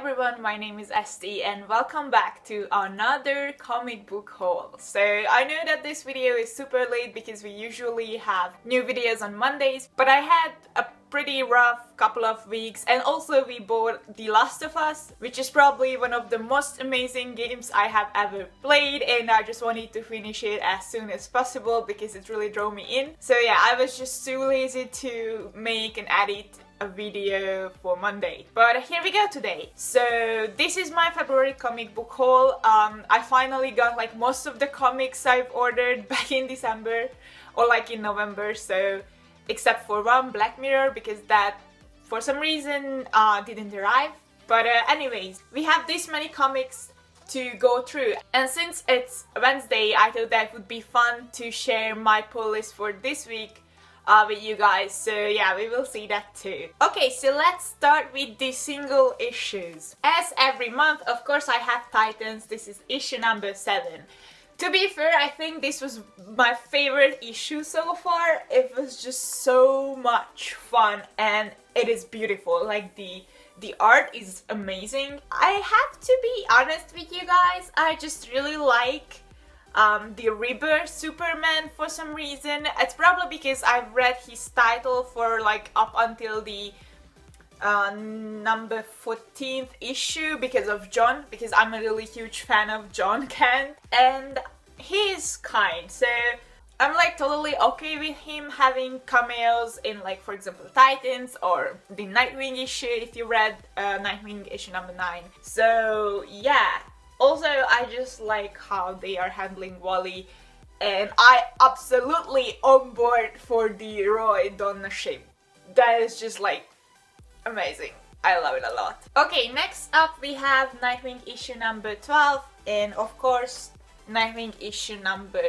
everyone, my name is Esti and welcome back to another comic book haul. So I know that this video is super late because we usually have new videos on Mondays, but I had a pretty rough couple of weeks, and also we bought The Last of Us, which is probably one of the most amazing games I have ever played, and I just wanted to finish it as soon as possible because it really drove me in. So yeah, I was just too lazy to make and edit a video for Monday, but here we go today. So this is my February comic book haul. I finally got like most of the comics I've ordered back in December or like in November, so except for one, Black Mirror, because that for some reason didn't arrive. But anyways, we have this many comics to go through, and since it's Wednesday, I thought that would be fun to share my pull list for this week with you guys, so yeah, we will see that too. Okay, so let's start with the single issues. As every month, of course, I have Titans. This is issue number 7. To be fair, I think this was my favorite issue so far. It was just so much fun and it is beautiful. Like the art is amazing. I have to be honest with you guys, I just really like the Rebirth Superman for some reason. It's probably because I've read his title for like up until the number 14th issue because of John, because I'm a really huge fan of John Kent and he's kind, so I'm like totally okay with him having cameos in, like, for example, Titans or the Nightwing issue if you read Nightwing issue number 9. So yeah. Also, I just like how they are handling Wally, and I absolutely on board for the Roy Donna ship. That is just like amazing. I love it a lot. Okay, next up we have Nightwing issue number 12 and of course Nightwing issue number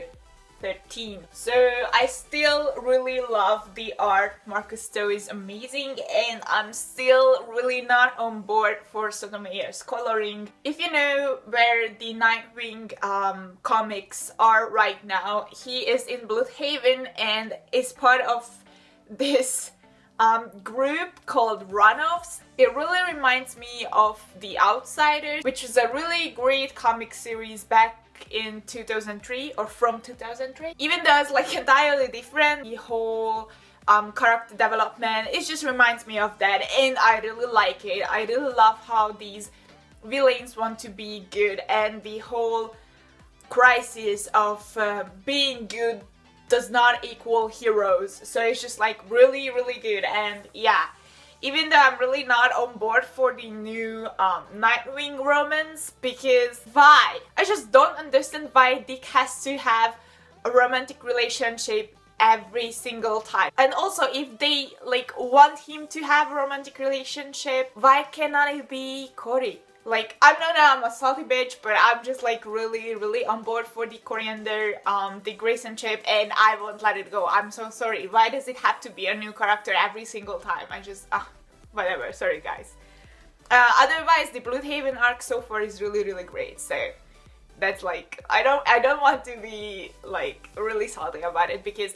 13. So I still really love the art. Marcus Stowe is amazing, and I'm still really not on board for Sotomayor's coloring. If you know where the Nightwing comics are right now, he is in Bloodhaven and is part of this group called Runoffs. It really reminds me of The Outsiders, which is a really great comic series back in 2003 or from 2003. Even though it's like entirely different, the whole character development, it just reminds me of that, and I really like it. I really love how these villains want to be good, and the whole crisis of being good does not equal heroes. So it's just like really good, and yeah. Even though I'm really not on board for the new Nightwing romance, because why? I just don't understand why Dick has to have a romantic relationship every single time. And also, if they like want him to have a romantic relationship, why cannot it be Cory? Like, I'm not I'm a salty bitch, but I'm just like really on board for the Coriander, the GRAYSON chip, and I won't let it go. I'm so sorry. Why does it have to be a new character every single time? I just, whatever, sorry guys. Otherwise, the Bloodhaven arc so far is really great, so that's like, I don't want to be like really salty about it, because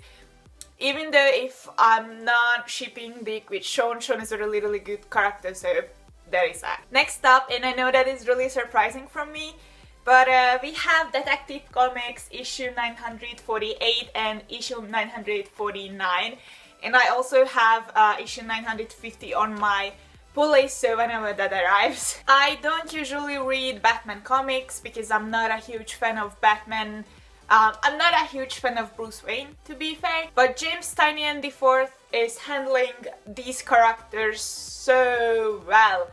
even though if I'm not shipping Dick with Sean is a really good character, so there is that. Next up, and I know that is really surprising from me, but we have Detective Comics issue 948 and issue 949, and I also have issue 950 on my pull list, so whenever that arrives. I don't usually read Batman comics because I'm not a huge fan of Batman. I'm not a huge fan of Bruce Wayne, to be fair, but James Tynion IV is handling these characters so well.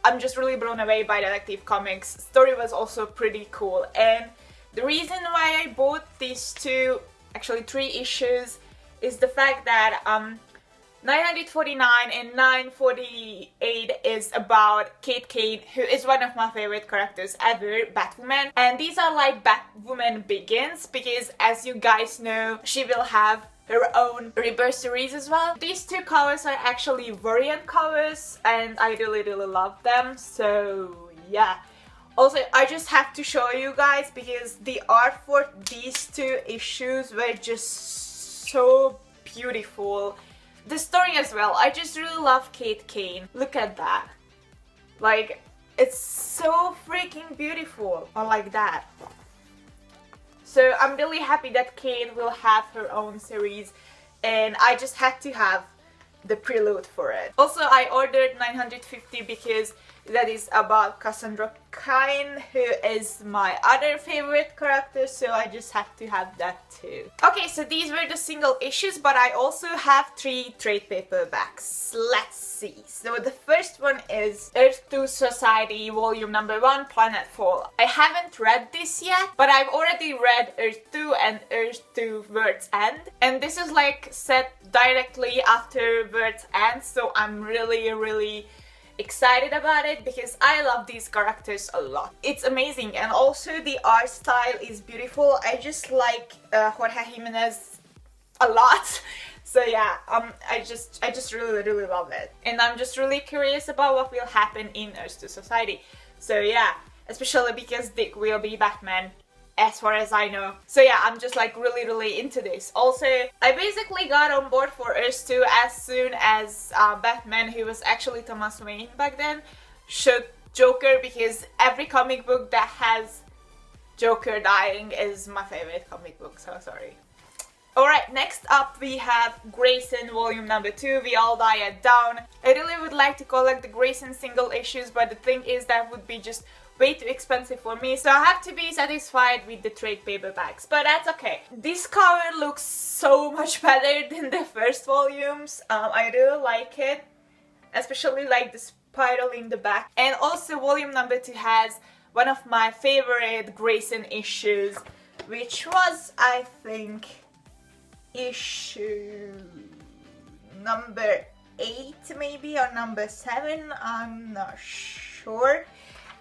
I'm just really blown away by Detective Comics. Story was also pretty cool, and the reason why I bought these two, actually 3 issues, is the fact that 949 and 948 is about Kate Kane, who is one of my favorite characters ever, Batwoman. And these are like Batwoman Begins, because as you guys know, she will have her own Rebirth series as well. These 2 covers are actually variant covers, and I really love them, so yeah. Also, I just have to show you guys because the art for these 2 issues were just so beautiful. The story as well, I just really love Kate Kane. Look at that. Like, It's so freaking beautiful. I like that. So I'm really happy that Kate will have her own series, and I just had to have the prelude for it. Also, I ordered 950 because that is about Cassandra Cain, who is my other favorite character, so I just had to have that too. Okay, so these were the single issues, but I also have 3 trade paperbacks. Let's see. So the first one is Earth 2 Society Volume Number 1, Planetfall. I haven't read this yet, but I've already read Earth 2 and Earth 2 World's End, and this is like set directly after World's End, so I'm really excited about it because I love these characters a lot. It's amazing, and also the art style is beautiful. I just like Jorge Jimenez a lot. So yeah, I just really love it, and I'm just really curious about what will happen in Earth 2 Society. So yeah, especially because Dick will be Batman, as far as I know. So yeah, I'm just like really into this. Also, I basically got on board for Earth 2 as soon as Batman, who was actually Thomas Wayne back then, showed Joker, because every comic book that has Joker dying is my favorite comic book, so sorry. Alright, next up we have Grayson Volume Number 2, We All Die at Dawn. I really would like to collect the Grayson single issues, but the thing is that would be just way too expensive for me, so I have to be satisfied with the trade paperbacks, but that's okay. This cover looks so much better than the first volumes. I really like it, especially like the spiral in the back. And also Volume Number 2 has one of my favorite Grayson issues, which was, I think, issue number 8 maybe, or number 7, I'm not sure.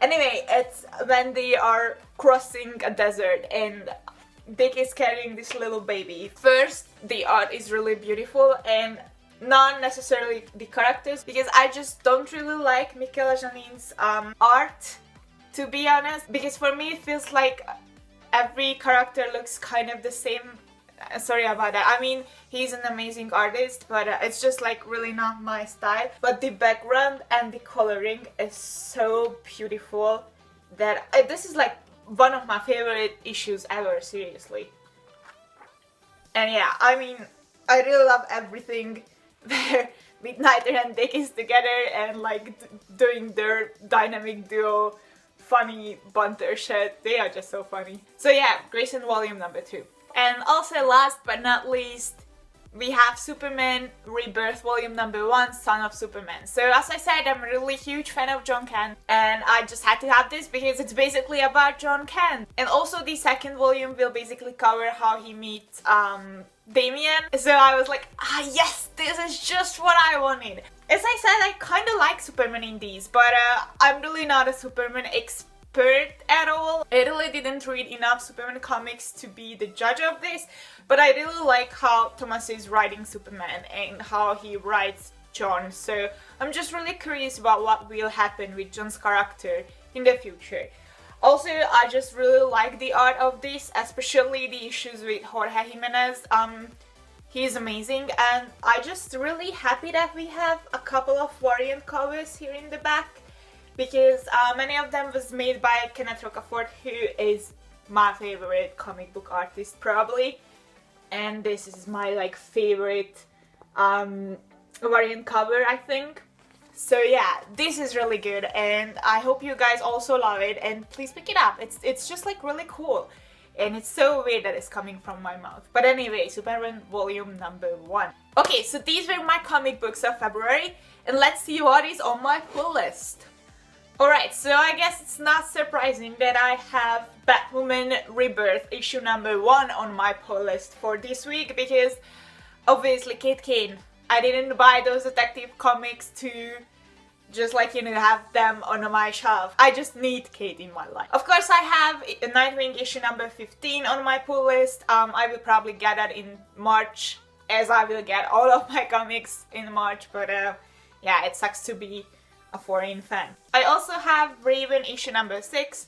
Anyway, it's when they are crossing a desert and Dick is carrying this little baby. First, the art is really beautiful, and not necessarily the characters, because I just don't really like Michaela Janin's art, to be honest, because for me it feels like every character looks kind of the same. Sorry about that. I mean, he's an amazing artist, but it's just like really not my style. But the background and the coloring is so beautiful that this is like one of my favorite issues ever, seriously. And yeah, I mean, I really love everything where Midnighter and Dick is together and like doing their dynamic duo funny banter shit. They are just so funny. So yeah, Grayson Volume Number 2. And also, last but not least, we have Superman Rebirth Volume Number 1, Son of Superman. So as I said, I'm a really huge fan of John Kent, and I just had to have this because it's basically about John Kent. And also the second volume will basically cover how he meets Damian. So I was like, ah yes, this is just what I wanted. As I said, I kind of like Superman in these, but I'm really not a Superman expert at all. I really didn't read enough Superman comics to be the judge of this, but I really like how Thomas is writing Superman and how he writes John, so I'm just really curious about what will happen with John's character in the future. Also, I just really like the art of this, especially the issues with Jorge Jimenez. He's amazing, and I'm just really happy that we have a couple of variant covers here in the back, because many of them was made by Kenneth Rocafort, who is my favorite comic book artist probably, and this is my like favorite variant cover, I think. So yeah, this is really good, and I hope you guys also love it, and please pick it up. It's just like really cool, and it's so weird that it's coming from my mouth. But anyway, Superman Volume Number 1. Okay, so these were my comic books of February, and let's see what is on my pull list. Alright, so I guess it's not surprising that I have Batwoman Rebirth issue number 1 on my pull list for this week, because obviously Kate Kane. I didn't buy those detective comics to just like, you know, have them on my shelf. I just need Kate in my life. Of course, I have Nightwing issue number 15 on my pull list. I will probably get that in March, as I will get all of my comics in March, but yeah, it sucks to be a foreign fan. I also have Raven issue number 6.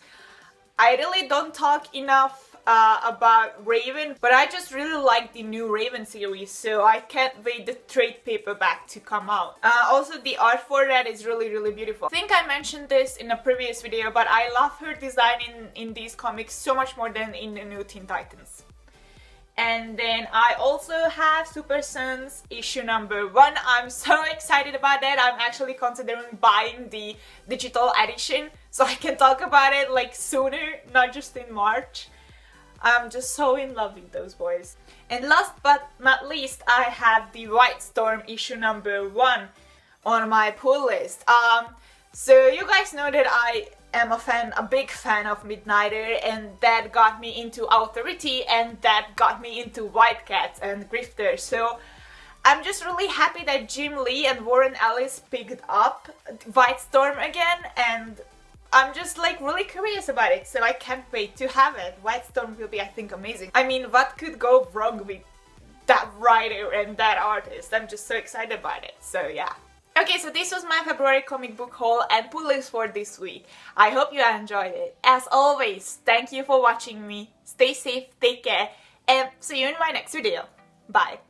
I really don't talk enough about Raven, but I just really like the new Raven series, so I can't wait the trade paperback to come out. Also, the art for that is really beautiful. I think I mentioned this in a previous video, but I love her design in these comics so much more than in the new Teen Titans. And then I also have Super Sons issue number 1. I'm so excited about that. I'm actually considering buying the digital edition so I can talk about it like sooner, not just in March. I'm just so in love with those boys. And last but not least, I have the White Storm issue number 1 on my pull list. So you guys know that I am a big fan of Midnighter, and that got me into Authority, and that got me into White Cats and Grifter. So I'm just really happy that Jim Lee and Warren Ellis picked up White Storm again, and I'm just like really curious about it, so I can't wait to have it. White Storm will be, I think, amazing. I mean, what could go wrong with that writer and that artist? I'm just so excited about it, so yeah. Okay, so this was my February comic book haul and pull list for this week. I hope you enjoyed it. As always, thank you for watching me. Stay safe, take care, and see you in my next video. Bye.